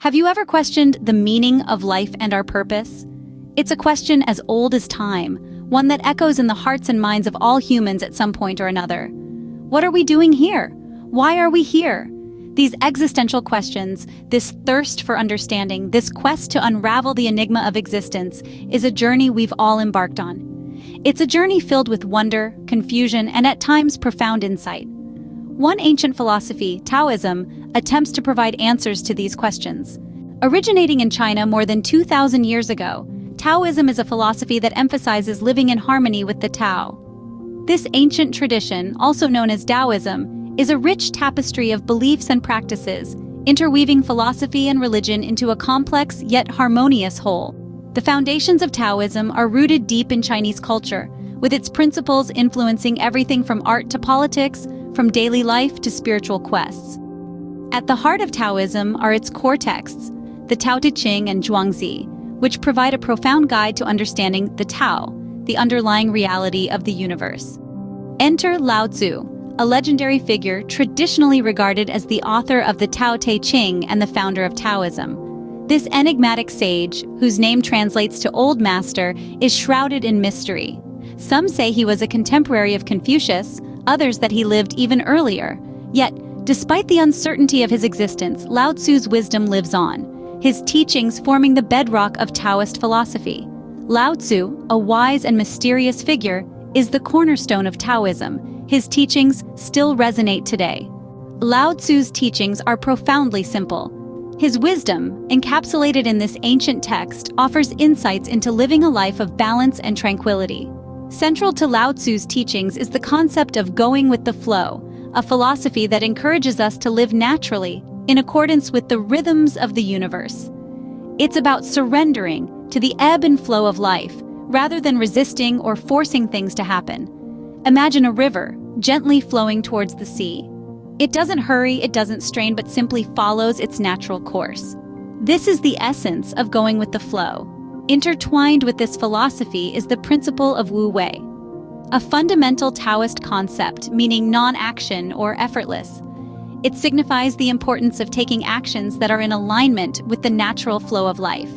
Have you ever questioned the meaning of life and our purpose? It's a question as old as time, one that echoes in the hearts and minds of all humans at some point or another. What are we doing here? Why are we here? These existential questions, this thirst for understanding, this quest to unravel the enigma of existence, is a journey we've all embarked on. It's a journey filled with wonder, confusion, and at times profound insight. One ancient philosophy, Taoism, attempts to provide answers to these questions. Originating in China more than 2,000 years ago, Taoism is a philosophy that emphasizes living in harmony with the Tao. This ancient tradition, also known as Daoism, is a rich tapestry of beliefs and practices, interweaving philosophy and religion into a complex yet harmonious whole. The foundations of Taoism are rooted deep in Chinese culture, with its principles influencing everything from art to politics, from daily life to spiritual quests. At the heart of Taoism are its core texts, the Tao Te Ching and Zhuangzi, which provide a profound guide to understanding the Tao, the underlying reality of the universe. Enter Lao Tzu, a legendary figure traditionally regarded as the author of the Tao Te Ching and the founder of Taoism. This enigmatic sage, whose name translates to Old Master, is shrouded in mystery. Some say he was a contemporary of Confucius, others that he lived even earlier. Yet, despite the uncertainty of his existence, Lao Tzu's wisdom lives on, his teachings forming the bedrock of Taoist philosophy. Lao Tzu, a wise and mysterious figure, is the cornerstone of Taoism. His teachings still resonate today. Lao Tzu's teachings are profoundly simple. His wisdom, encapsulated in this ancient text, offers insights into living a life of balance and tranquility. Central to Lao Tzu's teachings is the concept of going with the flow, a philosophy that encourages us to live naturally, in accordance with the rhythms of the universe. It's about surrendering to the ebb and flow of life, rather than resisting or forcing things to happen. Imagine a river, gently flowing towards the sea. It doesn't hurry, it doesn't strain, but simply follows its natural course. This is the essence of going with the flow. Intertwined with this philosophy is the principle of Wu Wei, a fundamental Taoist concept meaning non-action or effortless. It signifies the importance of taking actions that are in alignment with the natural flow of life.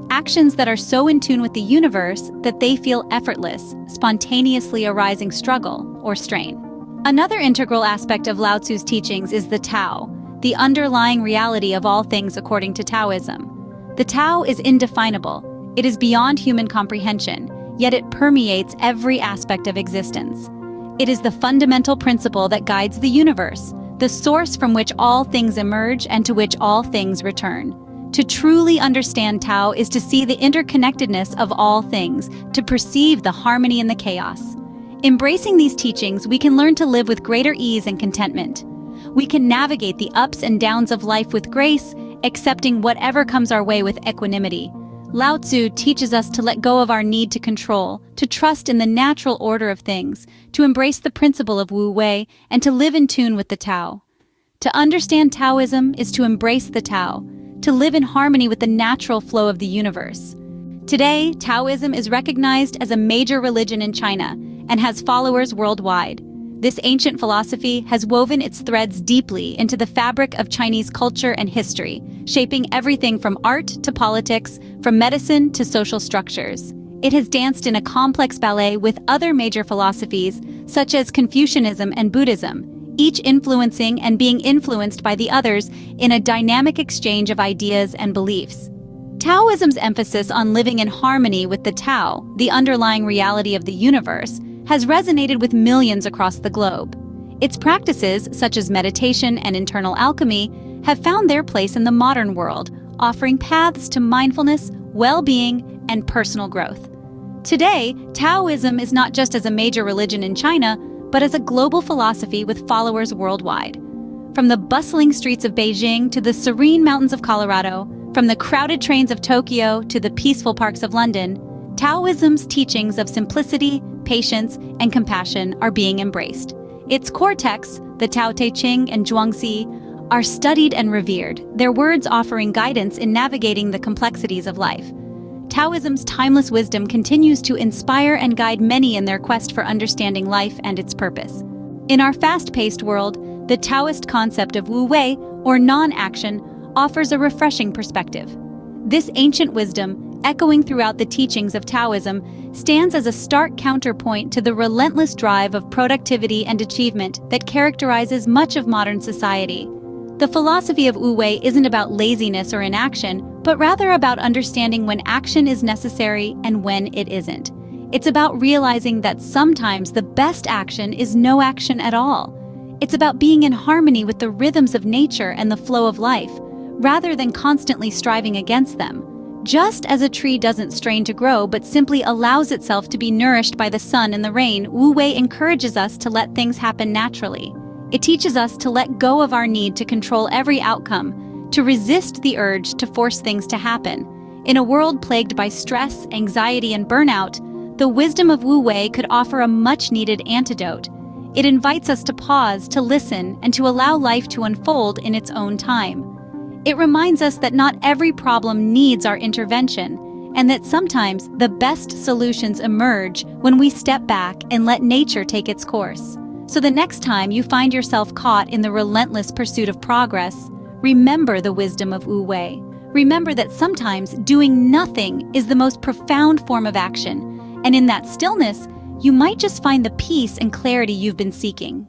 Actions that are so in tune with the universe that they feel effortless, spontaneously arising struggle or strain. Another integral aspect of Lao Tzu's teachings is the Tao, the underlying reality of all things according to Taoism. The Tao is indefinable. It is beyond human comprehension, yet it permeates every aspect of existence. It is the fundamental principle that guides the universe, the source from which all things emerge and to which all things return. To truly understand Tao is to see the interconnectedness of all things, to perceive the harmony in the chaos. Embracing these teachings, we can learn to live with greater ease and contentment. We can navigate the ups and downs of life with grace, accepting whatever comes our way with equanimity. Lao Tzu teaches us to let go of our need to control, to trust in the natural order of things, to embrace the principle of Wu Wei, and to live in tune with the Tao. To understand Taoism is to embrace the Tao, to live in harmony with the natural flow of the universe. Today, Taoism is recognized as a major religion in China and has followers worldwide. This ancient philosophy has woven its threads deeply into the fabric of Chinese culture and history, shaping everything from art to politics, from medicine to social structures. It has danced in a complex ballet with other major philosophies, such as Confucianism and Buddhism, each influencing and being influenced by the others in a dynamic exchange of ideas and beliefs. Taoism's emphasis on living in harmony with the Tao, the underlying reality of the universe, has resonated with millions across the globe. Its practices, such as meditation and internal alchemy, have found their place in the modern world, offering paths to mindfulness, well-being, and personal growth. Today, Taoism is not just as a major religion in China, but as a global philosophy with followers worldwide. From the bustling streets of Beijing to the serene mountains of Colorado, from the crowded trains of Tokyo to the peaceful parks of London, Taoism's teachings of simplicity, patience, and compassion are being embraced. Its core texts, the Tao Te Ching and Zhuangzi, are studied and revered, their words offering guidance in navigating the complexities of life. Taoism's timeless wisdom continues to inspire and guide many in their quest for understanding life and its purpose. In our fast-paced world, the Taoist concept of Wu Wei, or non-action, offers a refreshing perspective. This ancient wisdom, echoing throughout the teachings of Taoism, stands as a stark counterpoint to the relentless drive of productivity and achievement that characterizes much of modern society. The philosophy of Wu Wei isn't about laziness or inaction, but rather about understanding when action is necessary and when it isn't. It's about realizing that sometimes the best action is no action at all. It's about being in harmony with the rhythms of nature and the flow of life, rather than constantly striving against them. Just as a tree doesn't strain to grow but simply allows itself to be nourished by the sun and the rain, Wu Wei encourages us to let things happen naturally. It teaches us to let go of our need to control every outcome, to resist the urge to force things to happen. In a world plagued by stress, anxiety, and burnout, the wisdom of Wu Wei could offer a much-needed antidote. It invites us to pause, to listen, and to allow life to unfold in its own time. It reminds us that not every problem needs our intervention, and that sometimes the best solutions emerge when we step back and let nature take its course. So the next time you find yourself caught in the relentless pursuit of progress, remember the wisdom of Wu Wei. Remember that sometimes doing nothing is the most profound form of action, and in that stillness, you might just find the peace and clarity you've been seeking.